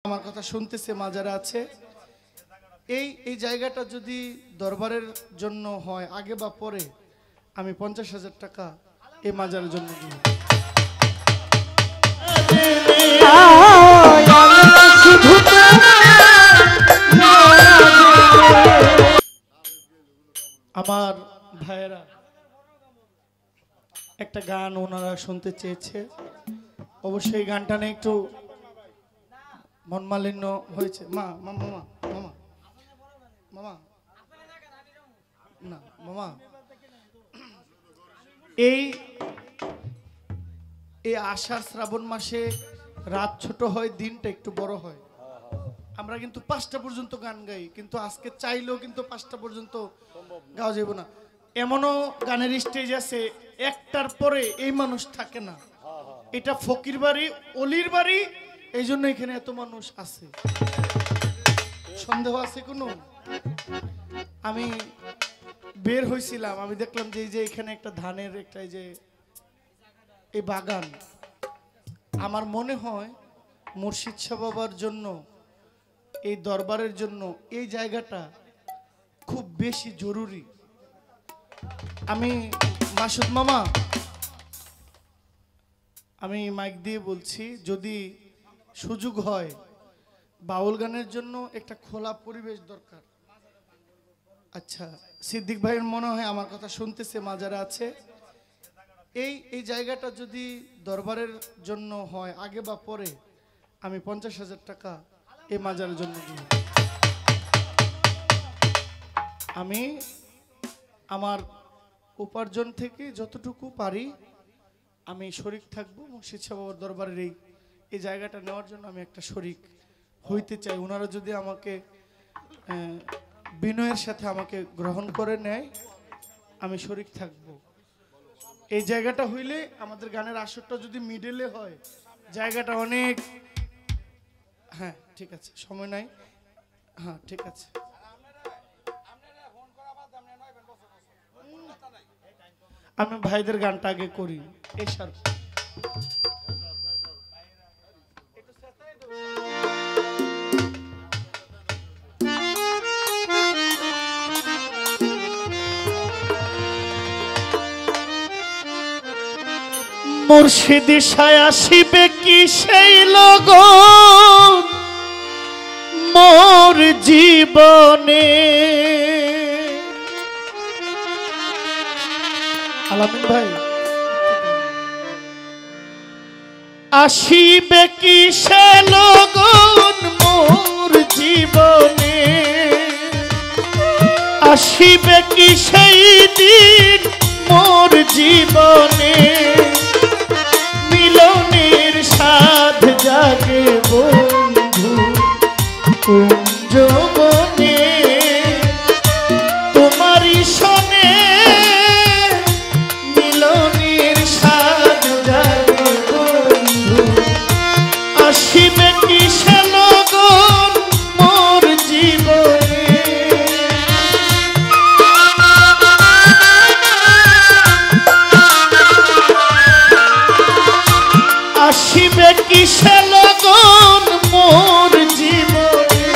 আমার কথা শুনতেছে মাজারা আছে এই জায়গাটা যদি দরবারের জন্য হয় আগে বা পরে আমি 50,000 টাকা এই মাজারের জন্য দিব। আমার ভাইয়েরা একটা গান ওনারা শুনতে চেয়েছে, অবশ্যই গানটা নিয়ে একটু মনমালিন্য হয়েছে। মামা না মামা, এই আষাঢ় শ্রাবণ মাসে রাত ছোট হয়, দিনটা একটু বড় হয়। আমরা কিন্তু 5টা পর্যন্ত গান গাই, কিন্তু আজকে চাইলেও কিন্তু 5টা পর্যন্ত গাওয়া যাবে না। এমনও গানের স্টেজ আছে 1টার পরে এই মানুষ থাকে না। এটা ফকির বাড়ি, অলির বাড়ি, এই জন্য এখানে এত মানুষ আছে। সন্দেহ আছে কোনো? আমি বের হয়েছিলাম, আমি দেখলাম যে এই যে এখানে একটা ধানের একটা এই বাগান, আমার মনে হয় মুর্শিদ শাহ বাবার জন্য, এই দরবারের জন্য এই জায়গাটা খুব বেশি জরুরি। আমি মাসুদ মামা, আমি মাইক দিয়ে বলছি, যদি সুযোগ হয় বাউল গানের জন্য একটা খোলা পরিবেশ দরকার। আচ্ছা, সিদ্দিক ভাইয়ের মনে হয় আমার কথা শুনতেছে মাজারা আছে এই জায়গাটা যদি দরবারের জন্য হয় আগে বা পরে আমি 50,000 টাকা এই মাজারের জন্য দিব। আমি আমার উপার্জন থেকে যতটুকু পারি আমি শরিক থাকবো মুর্শিদ শাহ বাবার দরবারের এই জায়গাটা নেওয়ার জন্য আমি একটা শরিক হইতে চাই। ওনারা যদি আমাকে বিনয়ের সাথে আমাকে গ্রহণ করে নেয়, আমি শরিক থাকব। এই জায়গাটা হইলে আমাদের গানের আসরটা যদি মিডলে হয়, জায়গাটা অনেক, হ্যাঁ ঠিক আছে, সময় নাই, হ্যাঁ ঠিক আছে। আমি ভাইদের গানটা আগে করি। এই সার মুর্শিদ শাহ আসিবে কি সেই লগন মোর জীবনে, আলামিন ভাই, আসিবে কি সে লগন মোর জীবনে, আসিবে কি সেই দিন মোর জীবনে, মিলনের সাধ জাগে বন্ধু কুঞ্জ বনে, তোমারই শোনে মিলনের সাধ জাগে বন্ধু, আসিবে কি সে লগন মোর জীবনে। আসিবে কি সে লগন মোর জীবনে,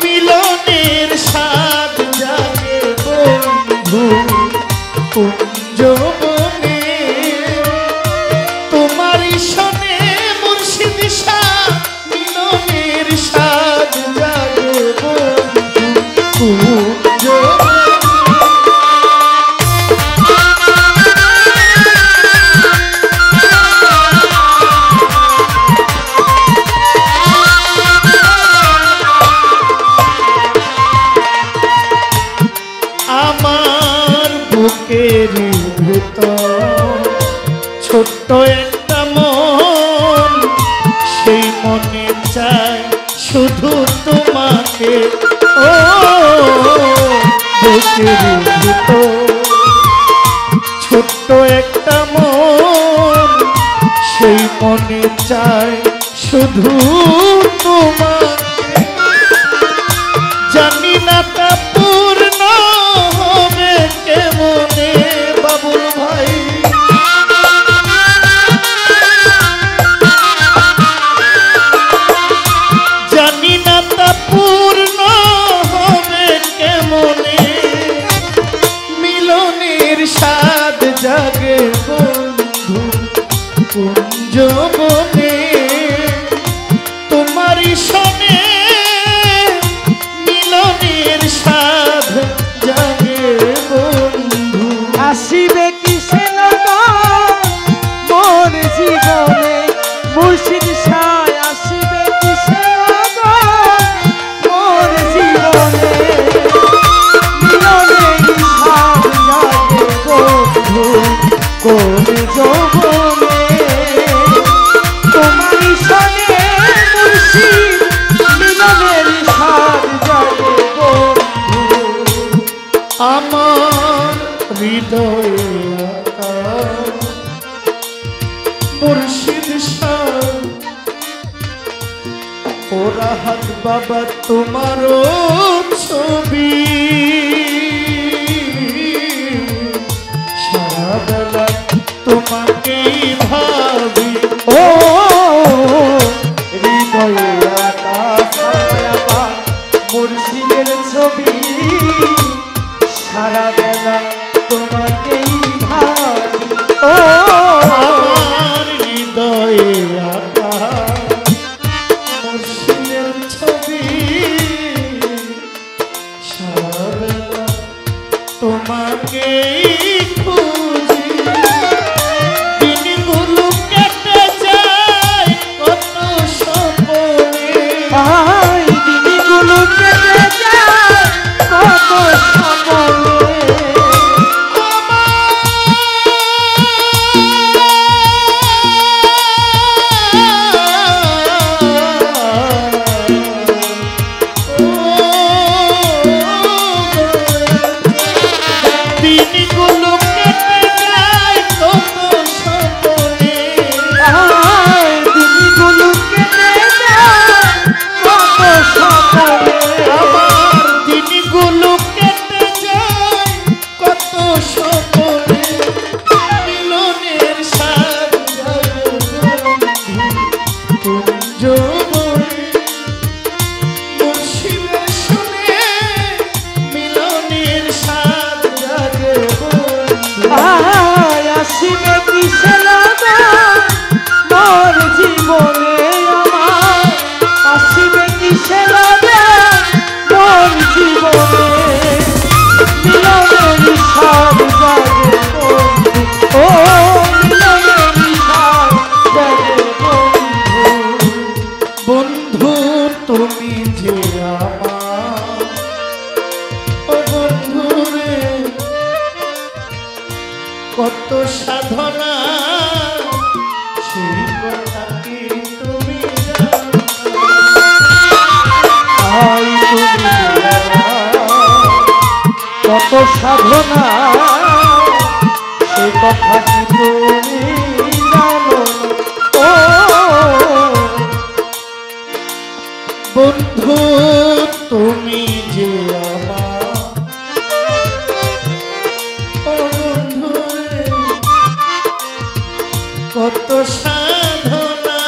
মিলনের সাধ জাগে বন্ধু কুঞ্জ বনে, তোমারই শোনে মুর্শিদ শাহ মিলনের সাধ জাগে বন্ধু কুঞ্জ বনে। আমার বুকের ভেতর ছোট্ট একটা মন, সেই মনে চাই শুধু তোমাকে, ও বুকের ভেতর ছোট্ট একটা মন, সেই মনে চাই শুধু তোমাকে, জানি না তা পূর্ণ হবে কেমনে বাবুল ভাই। ওরা হাত বাবা তোমারও ছবি সারা বেলা তোমাকেই ভাবি ও হৃদয়ে আঁকা আমার মুর্শিদের ছবি সারা বেলা তোমাকেই ভাবি ও আমার হৃদয়ে আঁকা মুর্শিদের ছবি সারা বেলা তোমাকেই খুঁজি দিনগুলো কেটে যায় কত সপনে দিনগুলো কেটে যায় কত সপনে দিনগুলো কেটে যায় কত সপনে দিনগুলো কেটে যায় কত সপনে আমার দিনগুলো কেটে যায় কত সপনে মিলনের স্বাদ কুঞ্জবনে মুর্শিদের শুনে মিলনের স্বাদ জাগে বন্ধু আসিবে কিসে লাগা মোর জীবনে আমার আসিবে কিসে লাগা মোর জীবনে মিলনের স্বাদ জাগে বন্ধু ও মিলনের স্বাদ জাগে বন্ধু বন্ধু তুমি যে আমার ও বন্ধু রে কত সাধনা সেই কথা কি তুমি জানো আই তুমি কত সাধনা সে কথা কি তুমি জানো ও বন্ধু তুমি যে আমার ও বন্ধু রে কত সাধনা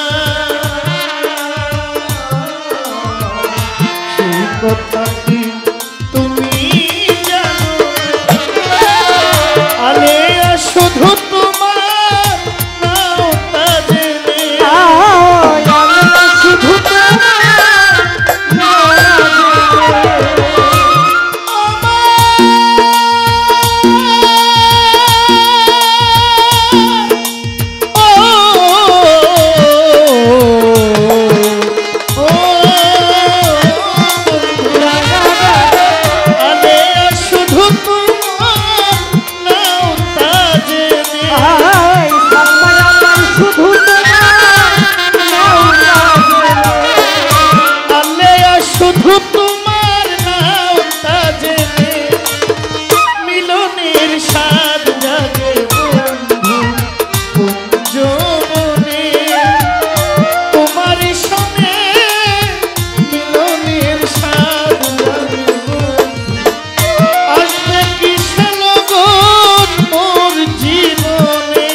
সেই কথা কি তুমি জানো আলে শুধু তোমার নাও তা জেনে আমরা শুধু শুধু তোমার নাও তা জেনে মিলনের স্বাদ জাগে বন্ধু কুঞ্জবনে তোমার সনে মিলনের স্বাদ জাগে বন্ধু আসবে কিসে লগন মোর জীবনে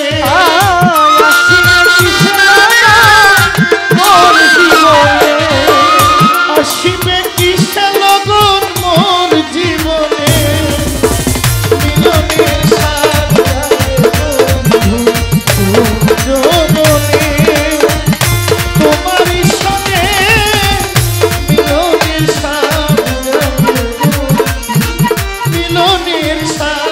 আসিবে কিসে লগন মোর জীবনে মিলনের স্বাদ জাগে বন্ধু কুঞ্জবনে তোমার সনে মিলনের স্বাদ জাগে বন্ধু মিলনের স্বাদ